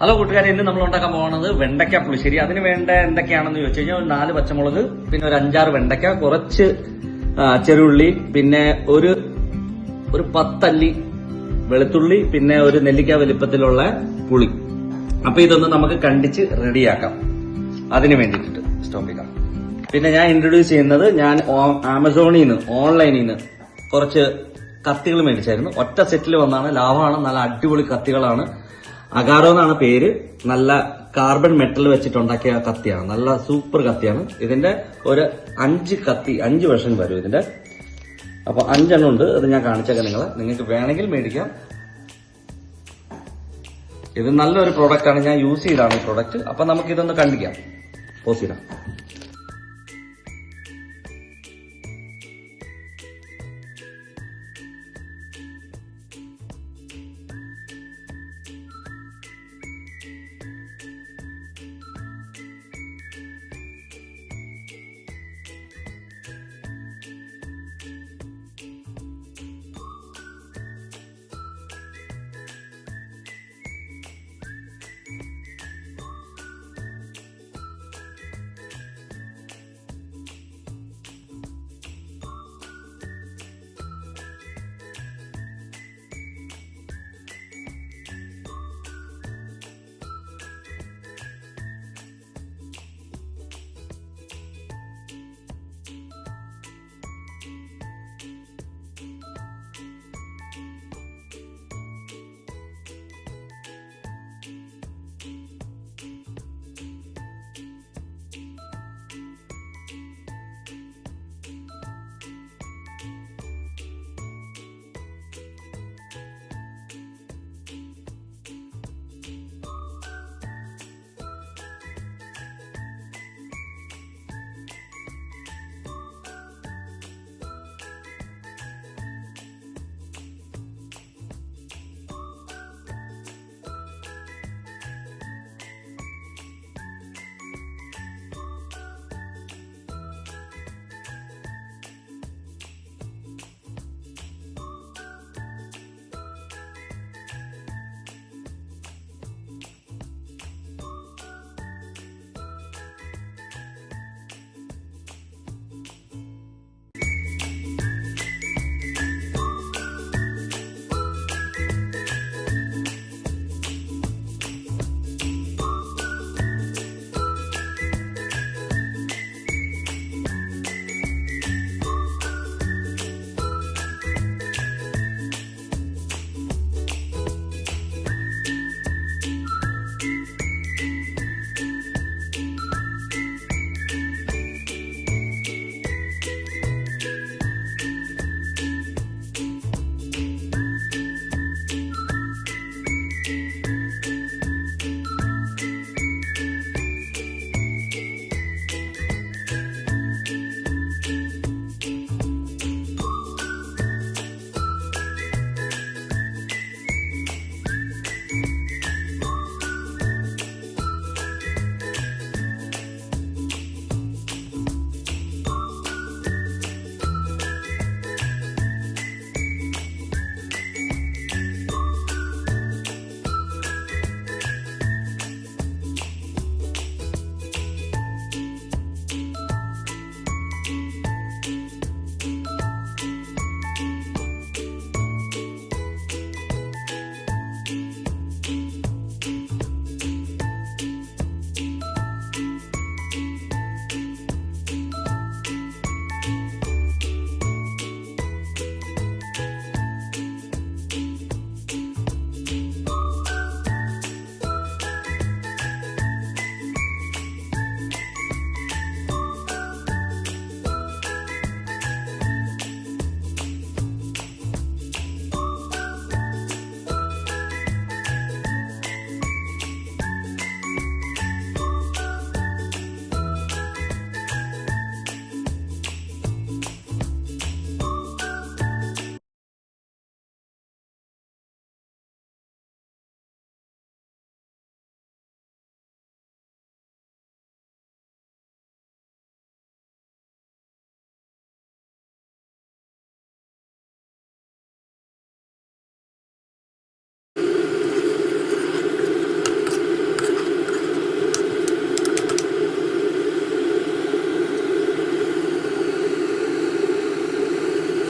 Hello കൂട്ടുകാരെ, ഇന്ന് നമ്മൾ ഉണ്ടാക്കാൻ പോകുന്നത് വെണ്ടയ്ക്ക പുളിശ്ശേരി. അതിന് വേണ്ട എന്തൊക്കെയാണെന്ന് ചോദിച്ചു കഴിഞ്ഞാൽ 4 പച്ചമുളക്, പിന്നെ ഒരു 5-6 വെണ്ടയ്ക്ക, കുറച്ച് ചെറുള്ളി, പിന്നെ ഒരു 10 അല്ലി വെളുത്തുള്ളി, പിന്നെ ഒരു നെല്ലിക്ക വലിപ്പത്തിലുള്ള പുളി. അപ്പൊ ഇതൊന്ന് നമുക്ക് കണ്ടിച്ച് റെഡിയാക്കാം. അതിന് വേണ്ടിയിട്ട് സ്റ്റോപ്പ് ചെയ്യാം. പിന്നെ ഞാൻ ഇൻട്രൊഡ്യൂസ് ചെയ്യുന്നത്, ഞാൻ ആമസോണിൽ നിന്ന് ഓൺലൈനിൽ നിന്ന് കുറച്ച് കത്തികൾ മേടിച്ചായിരുന്നു. ഒറ്റ സെറ്റിൽ വന്നാണ്. ലാഭമാണ്. നല്ല അടിപൊളി കത്തികളാണ്. അഗാറോ എന്നാണ് പേര്. നല്ല കാർബൺ മെറ്റൽ വെച്ചിട്ടുണ്ടാക്കിയ കത്തിയാണ്. നല്ല സൂപ്പർ കത്തിയാണ്. ഇതിന്റെ ഒരു 5 വെർഷൻ വരും ഇതിന്റെ. അപ്പൊ 5 എണ്ണം ഉണ്ട്. അത് ഞാൻ കാണിച്ചേക്കാം നിങ്ങൾക്ക് വേണമെങ്കിൽ മേടിക്കാം. ഇത് നല്ലൊരു പ്രോഡക്റ്റ് ആണ്. ഞാൻ യൂസ് ചെയ്താണ് ഈ പ്രോഡക്റ്റ്. അപ്പൊ നമുക്ക് ഇതൊന്ന് കണ്ടിക്കാം. പോസ് ചെയ്യാം.